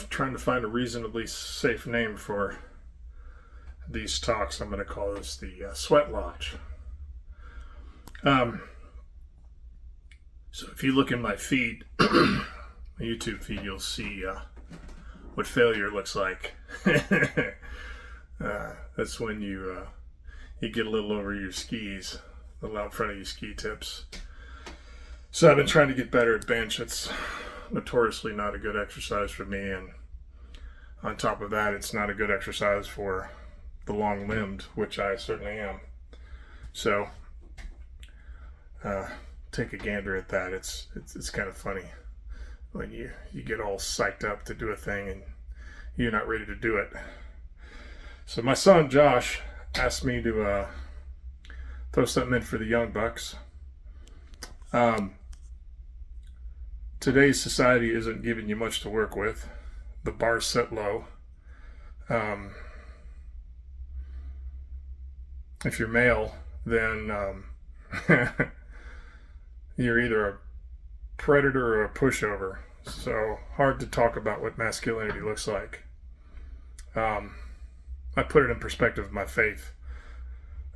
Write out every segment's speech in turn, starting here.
trying to find a reasonably safe name for these talks. I'm going to call this the Sweat Lodge. So if you look in my feed, my YouTube feed, you'll see what failure looks like. That's when you get a little over your skis, a little out front of your ski tips. So I've been trying to get better at bench. It's notoriously not a good exercise for me, and on top of that, it's not a good exercise for the long-limbed, which I certainly am. So take a gander at that. It's kind of funny when you get all psyched up to do a thing and you're not ready to do it. So my son Josh asked me to throw something in for the young bucks. Today's society isn't giving you much to work with. The bar's set low. If you're male, then you're either a predator or a pushover. So hard to talk about what masculinity looks like. I put it in perspective of my faith.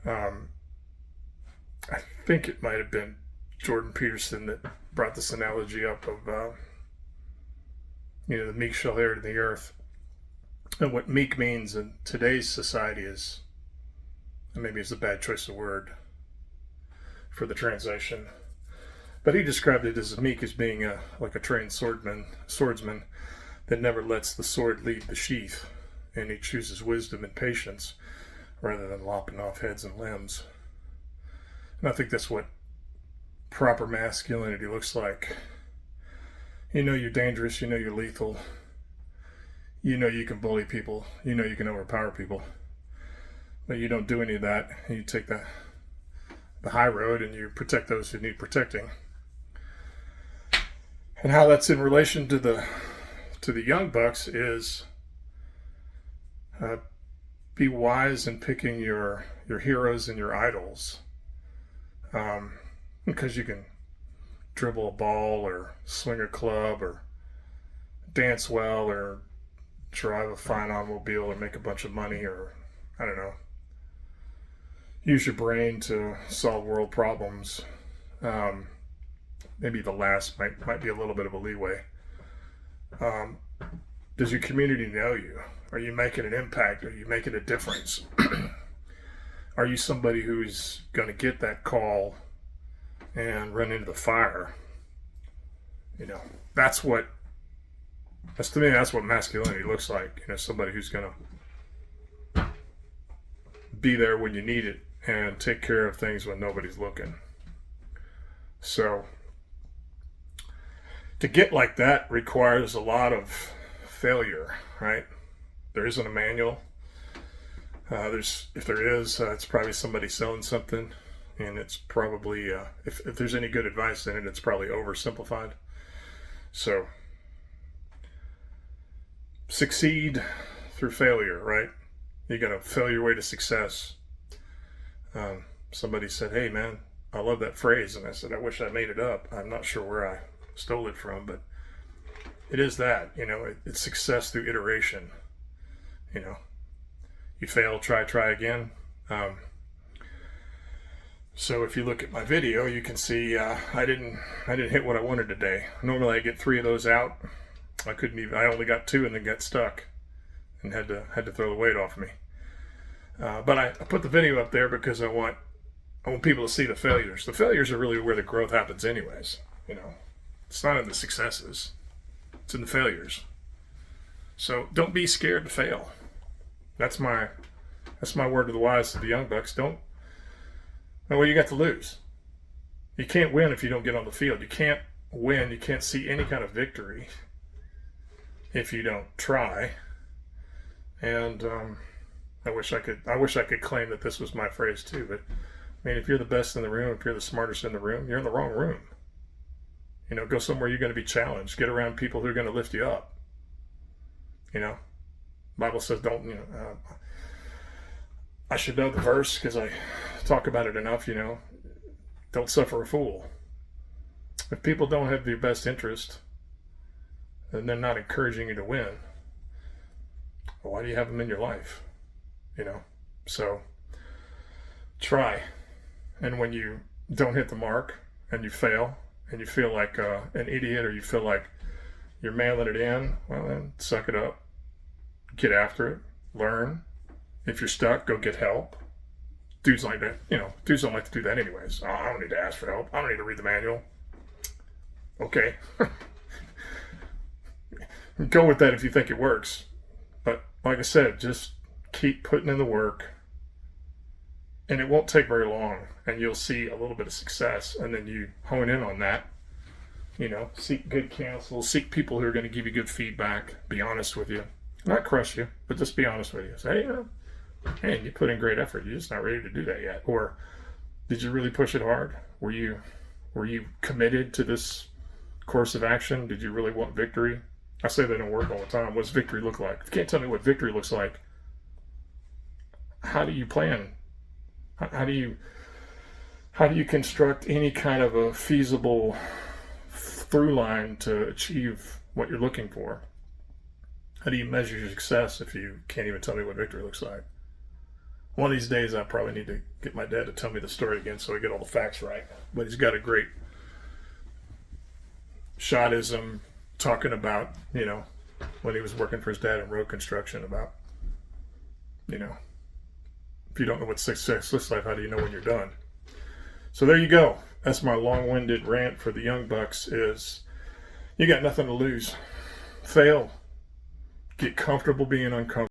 I think it might have been Jordan Peterson that brought this analogy up of, the meek shall inherit the earth. And what meek means in today's society is, and maybe it's a bad choice of word for the translation, but he described it as meek as being like a trained swordsman that never lets the sword leave the sheath, and he chooses wisdom and patience rather than lopping off heads and limbs. And I think that's what proper masculinity looks like. You know you're dangerous, you know you're lethal, you know you can bully people, you know you can overpower people, but you don't do any of that. You take the high road and you protect those who need protecting. And how that's in relation to the young bucks is be wise in picking your heroes and your idols, because you can dribble a ball or swing a club or dance well or drive a fine automobile or make a bunch of money, or I don't know, use your brain to solve world problems. Maybe the last might be a little bit of a leeway. Does your community know you? Are you making an impact? Are you making a difference? Are you somebody who's going to get that call and run into the fire? That's to me, that's what masculinity looks like. Somebody who's going to be there when you need it and take care of things when nobody's looking. So to get like that requires a lot of failure, right? There isn't a manual. If there is, it's probably somebody selling something, and it's probably, if there's any good advice in it, it's probably oversimplified. So succeed through failure, right? You got to fail your way to success. Somebody said, "Hey man, I love that phrase," and I said, "I wish I made it up. I'm not sure where I stole it from, but it is that, it's success through iteration. You fail, try again. So if you look at my video, you can see I didn't hit what I wanted today. Normally I get 3 of those out. I only got 2 and then got stuck and had to throw the weight off me. But I put the video up there because I want people to see the failures. The failures are really where the growth happens anyways. It's not in the successes. It's in the failures. So don't be scared to fail. That's my word to the wise to the young bucks. What do you got to lose? You can't win if you don't get on the field. You can't win. You can't see any kind of victory if you don't try. And I wish I could claim that this was my phrase too. But if you're the best in the room, if you're the smartest in the room, you're in the wrong room. Go somewhere you're going to be challenged. Get around people who are going to lift you up. Bible says I should know the verse because I talk about it enough, don't suffer a fool. If people don't have your best interest, and they're not encouraging you to win, well, why do you have them in your life? So try. And when you don't hit the mark and you fail and you feel like an idiot, or you feel like you're mailing it in, well, then suck it up, get after it, learn. If you're stuck, go get help. Dudes like that, dudes don't like to do that anyways. Oh, I don't need to ask for help. I don't need to read the manual. Okay. Go with that if you think it works. But like I said, just keep putting in the work, and it won't take very long, and you'll see a little bit of success, and then you hone in on that. Seek good counsel, seek people who are going to give you good feedback, be honest with you. Not crush you, but just be honest with you. Say, hey, you put in great effort. You're just not ready to do that yet. Or did you really push it hard? Were you committed to this course of action? Did you really want victory? I say that in work all the time. What does victory look like? If you can't tell me what victory looks like, how do you plan? How do you construct any kind of a feasible through line to achieve what you're looking for? How do you measure your success if you can't even tell me what victory looks like? One of these days, I probably need to get my dad to tell me the story again so I get all the facts right. But he's got a great shotism talking about, when he was working for his dad in road construction, about, if you don't know what success looks like, how do you know when you're done? So there you go. That's my long-winded rant for the young bucks. Is you got nothing to lose. Fail. Get comfortable being uncomfortable.